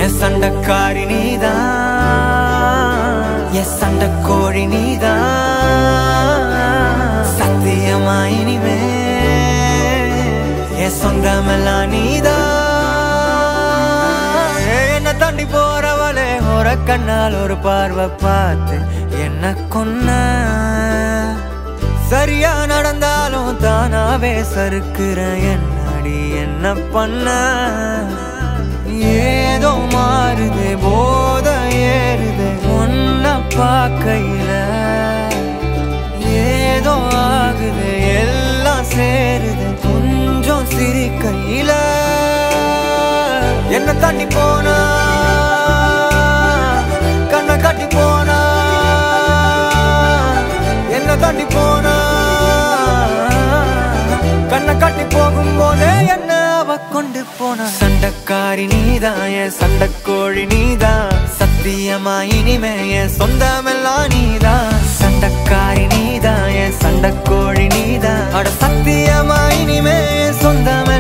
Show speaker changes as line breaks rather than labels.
என் சண்டக்காரி நீதான், என் சண்டக்கோழி நீதான். சத்தியமா இனிமே என் சொந்தமெல்லாம் நீதான். என்ன தாண்டி போறவளே ஒரு கண்ணால் ஒரு பார்வை பார்த்து என்ன கொன்ன. சரியா நடந்தாலும் தானாவே சறுக்குற என்னடி என்ன பண்ண. ஏதோ மாறுது போத ஏறுது ஒன்ன பார்க்கையில. ஏதோ ஆகுது எல்லாம் சேருது கொஞ்சம் சிரிக்கையில. என்ன தாண்டி போனா கண்ணை காட்டி போனா, என்ன தாண்டி போனா கண்ணை காட்டி போகும்போதே என்ன அவ கொண்டு போனா. சண்டக்காரி நீதான், என் சண்டக்கோழி நீதான். சத்தியமா இனிமே என் சொந்தமெல்லாம் நீதான். சண்டக்காரி நீதான், என் சண்டக்கோழி நீதான். அட சத்தியமா இனிமே என் சொந்தம்